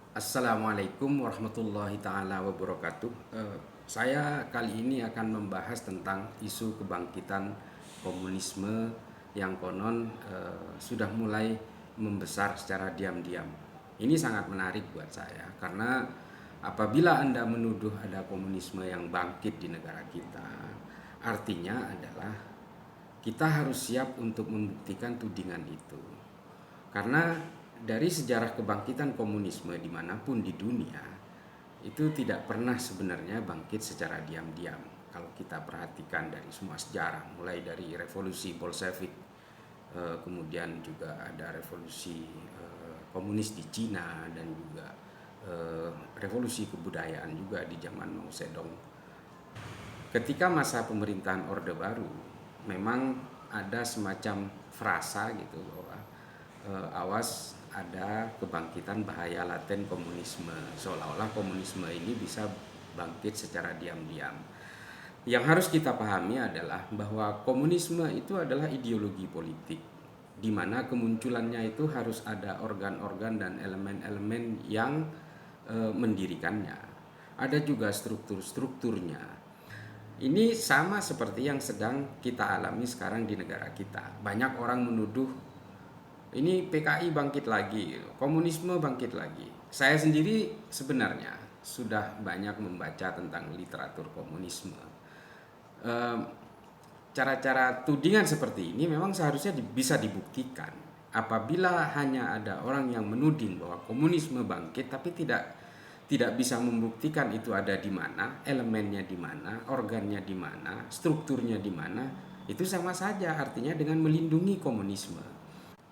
Assalamualaikum warahmatullahi taala wabarakatuh. Saya kali ini akan membahas tentang isu kebangkitan komunisme yang konon sudah mulai membesar secara diam-diam. Ini sangat menarik buat saya karena apabila Anda menuduh ada komunisme yang bangkit di negara kita, artinya adalah kita harus siap untuk membuktikan tudingan itu. Karena dari sejarah kebangkitan komunisme dimanapun di dunia, itu tidak pernah sebenarnya bangkit secara diam-diam. Kalau kita perhatikan dari semua sejarah, mulai dari revolusi Bolshevik, kemudian juga ada revolusi komunis di Cina, dan juga revolusi kebudayaan juga di zaman Mao Zedong. Ketika masa pemerintahan Orde Baru, memang ada semacam frasa gitu bahwa awas ada kebangkitan bahaya laten komunisme, seolah-olah komunisme ini bisa bangkit secara diam-diam. Yang harus kita pahami adalah bahwa komunisme itu adalah ideologi politik, di mana kemunculannya itu harus ada organ-organ dan elemen-elemen yang mendirikannya. Ada juga struktur-strukturnya. Ini sama seperti yang sedang kita alami sekarang di negara kita. Banyak orang menuduh ini PKI bangkit lagi, komunisme bangkit lagi. Saya sendiri sebenarnya sudah banyak membaca tentang literatur komunisme. Cara-cara tudingan seperti ini memang seharusnya bisa dibuktikan. Apabila hanya ada orang yang menuding bahwa komunisme bangkit tapi tidak bisa membuktikan itu ada di mana, elemennya di mana, organnya di mana, strukturnya di mana, itu sama saja artinya dengan melindungi komunisme.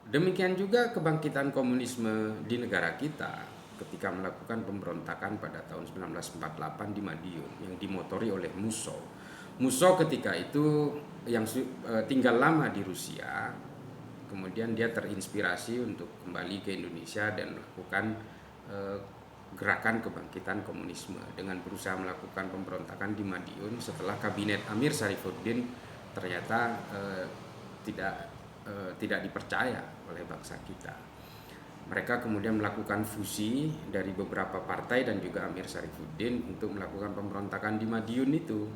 Demikian juga kebangkitan komunisme di negara kita ketika melakukan pemberontakan pada tahun 1948 di Madiun yang dimotori oleh Musso. Musso ketika itu yang tinggal lama di Rusia, kemudian dia terinspirasi untuk kembali ke Indonesia dan melakukan gerakan kebangkitan komunisme dengan berusaha melakukan pemberontakan di Madiun setelah kabinet Amir Syarifuddin ternyata tidak dipercaya oleh bangsa kita. Mereka kemudian melakukan fusi dari beberapa partai dan juga Amir Syarifuddin untuk melakukan pemberontakan di Madiun itu.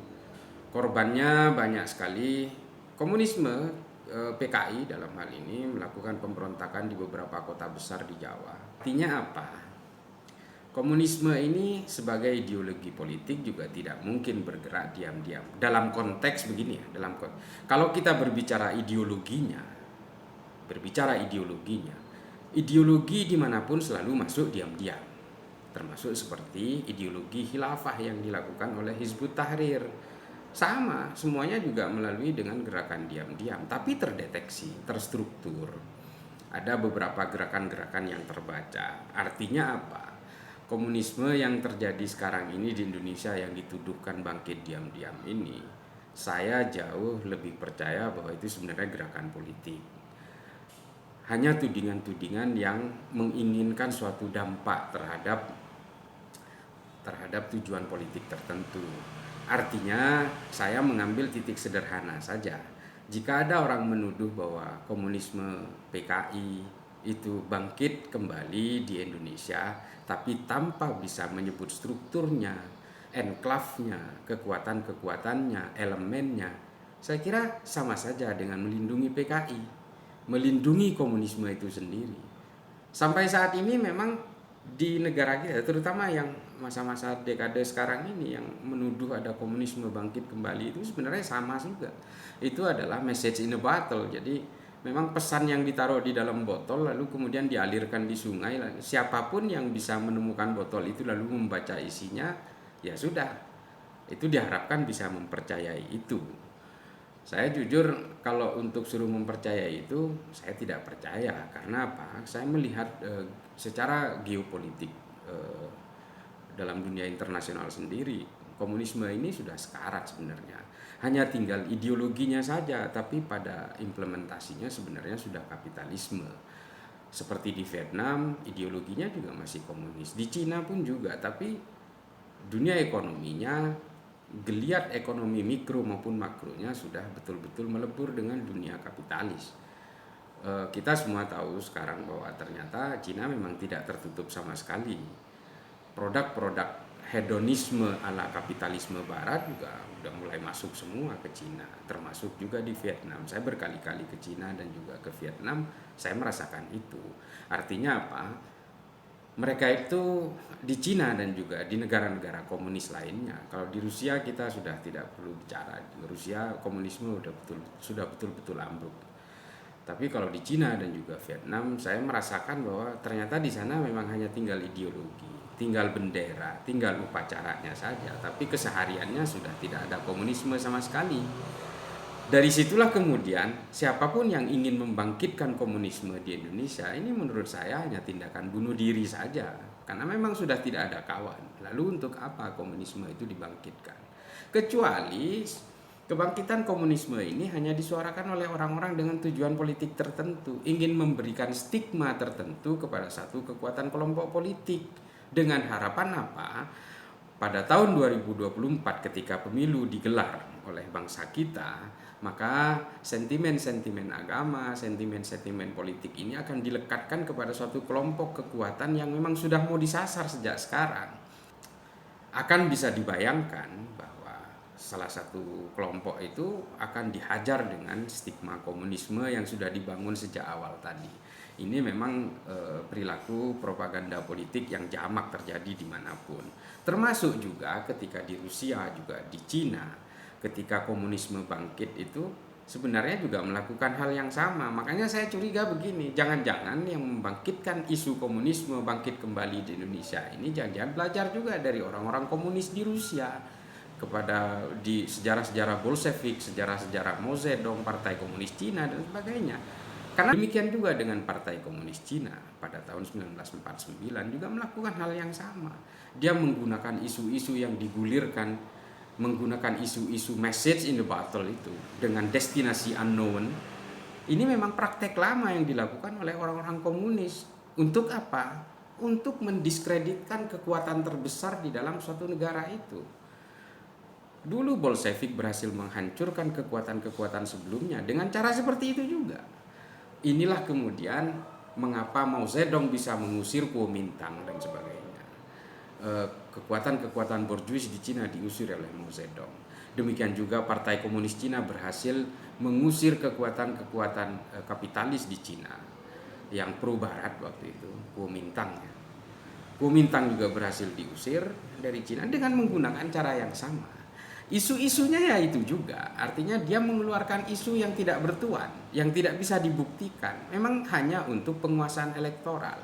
Korbannya banyak sekali. Komunisme PKI dalam hal ini melakukan pemberontakan di beberapa kota besar di Jawa. Artinya apa? Komunisme ini sebagai ideologi politik juga tidak mungkin bergerak diam-diam. Dalam konteks begini ya, kalau kita berbicara ideologinya, ideologi dimanapun selalu masuk diam-diam, termasuk seperti ideologi khilafah yang dilakukan oleh Hizbut Tahrir. Sama, semuanya juga melalui dengan gerakan diam-diam, tapi terdeteksi, terstruktur. Ada beberapa gerakan-gerakan yang terbaca. Artinya apa? Komunisme yang terjadi sekarang ini di Indonesia yang dituduhkan bangkit diam-diam ini, saya jauh lebih percaya bahwa itu sebenarnya gerakan politik. Hanya tudingan-tudingan yang menginginkan suatu dampak terhadap tujuan politik tertentu. Artinya saya mengambil titik sederhana saja. Jika ada orang menuduh bahwa komunisme PKI itu bangkit kembali di Indonesia tapi tanpa bisa menyebut strukturnya, enklavnya, kekuatan-kekuatannya, elemennya, saya kira sama saja dengan melindungi PKI, melindungi komunisme itu sendiri. Sampai saat ini memang di negara kita, terutama yang masa-masa dekade sekarang ini, yang menuduh ada komunisme bangkit kembali itu sebenarnya sama juga. Itu adalah message in a bottle. Jadi memang pesan yang ditaruh di dalam botol lalu kemudian dialirkan di sungai. Siapapun yang bisa menemukan botol itu lalu membaca isinya, ya sudah, itu diharapkan bisa mempercayai itu. Saya jujur kalau untuk suruh mempercayai itu saya tidak percaya. Karena apa? Saya melihat secara geopolitik dalam dunia internasional sendiri, komunisme ini sudah sekarat sebenarnya. Hanya tinggal ideologinya saja, tapi pada implementasinya sebenarnya sudah kapitalisme. Seperti di Vietnam, ideologinya juga masih komunis. Di Cina pun juga, tapi dunia ekonominya, geliat ekonomi mikro maupun makronya sudah betul-betul melebur dengan dunia kapitalis. Kita semua tahu sekarang bahwa ternyata Cina memang tidak tertutup sama sekali. produk-produk hedonisme ala kapitalisme barat juga udah mulai masuk semua ke Cina, termasuk juga di Vietnam. Saya berkali-kali ke Cina dan juga ke Vietnam, saya merasakan itu. Artinya apa? Mereka itu di Cina dan juga di negara-negara komunis lainnya. Kalau di Rusia kita sudah tidak perlu bicara. Di Rusia komunisme sudah betul-betul ambruk. Tapi kalau di Cina dan juga Vietnam, saya merasakan bahwa ternyata di sana memang hanya tinggal ideologi, tinggal bendera, tinggal upacaranya saja. Tapi kesehariannya sudah tidak ada komunisme sama sekali. Dari situlah kemudian siapapun yang ingin membangkitkan komunisme di Indonesia ini menurut saya hanya tindakan bunuh diri saja. Karena memang sudah tidak ada kawan. Lalu untuk apa komunisme itu dibangkitkan? Kecuali kebangkitan komunisme ini hanya disuarakan oleh orang-orang dengan tujuan politik tertentu, ingin memberikan stigma tertentu kepada satu kekuatan kelompok politik dengan harapan apa? Pada tahun 2024 ketika pemilu digelar oleh bangsa kita, maka sentimen-sentimen agama, sentimen-sentimen politik ini akan dilekatkan kepada suatu kelompok kekuatan yang memang sudah mau disasar sejak sekarang. Akan bisa dibayangkan bahwa salah satu kelompok itu akan dihajar dengan stigma komunisme yang sudah dibangun sejak awal tadi. Ini memang perilaku propaganda politik yang jamak terjadi dimanapun. Termasuk juga ketika di Rusia, juga di Cina, ketika komunisme bangkit itu sebenarnya juga melakukan hal yang sama. Makanya saya curiga begini, jangan-jangan yang membangkitkan isu komunisme bangkit kembali di Indonesia ini jangan-jangan belajar juga dari orang-orang komunis di Rusia kepada di sejarah-sejarah Bolshevik, sejarah-sejarah Mao Zedong, Partai Komunis Cina dan sebagainya. Karena demikian juga dengan Partai Komunis Cina pada tahun 1949 juga melakukan hal yang sama. Dia menggunakan isu-isu yang digulirkan, menggunakan isu-isu message in the battle itu dengan destinasi unknown. Ini memang praktek lama yang dilakukan oleh orang-orang komunis. Untuk apa? Untuk mendiskreditkan kekuatan terbesar di dalam suatu negara itu. Dulu Bolshevik berhasil menghancurkan kekuatan-kekuatan sebelumnya dengan cara seperti itu juga. Inilah kemudian mengapa Mao Zedong bisa mengusir Kuomintang dan sebagainya. Kekuatan-kekuatan borjuis di Cina diusir oleh Mao Zedong. Demikian juga Partai Komunis Cina berhasil mengusir kekuatan-kekuatan kapitalis di Cina yang pro barat waktu itu, Kuomintang. Kuomintang juga berhasil diusir dari Cina dengan menggunakan cara yang sama. Isu-isunya ya itu juga, artinya dia mengeluarkan isu yang tidak bertuan, yang tidak bisa dibuktikan, memang hanya untuk penguasaan elektoral.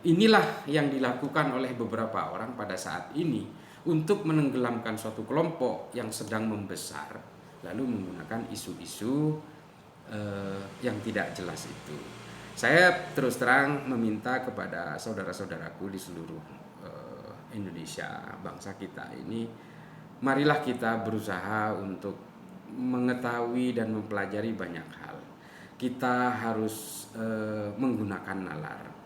Inilah yang dilakukan oleh beberapa orang pada saat ini untuk menenggelamkan suatu kelompok yang sedang membesar, lalu menggunakan isu-isu yang tidak jelas itu. Saya terus terang meminta kepada saudara-saudaraku di seluruh Indonesia, bangsa kita ini, marilah kita berusaha untuk mengetahui dan mempelajari banyak hal. Kita harus menggunakan nalar.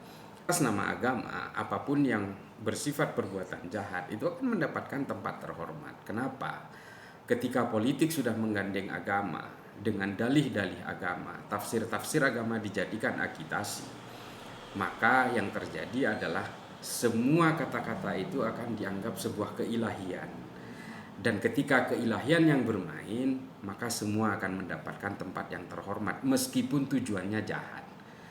Atas nama agama, apapun yang bersifat perbuatan jahat itu akan mendapatkan tempat terhormat. Kenapa? Ketika politik sudah menggandeng agama dengan dalih-dalih agama, tafsir-tafsir agama dijadikan agitasi, maka yang terjadi adalah semua kata-kata itu akan dianggap sebuah keilahian. Dan ketika keilahian yang bermain, maka semua akan mendapatkan tempat yang terhormat meskipun tujuannya jahat.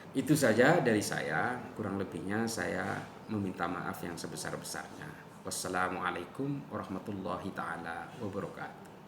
Itu saja dari saya, kurang lebihnya saya meminta maaf yang sebesar-besarnya. Wassalamualaikum warahmatullahi taala wabarakatuh.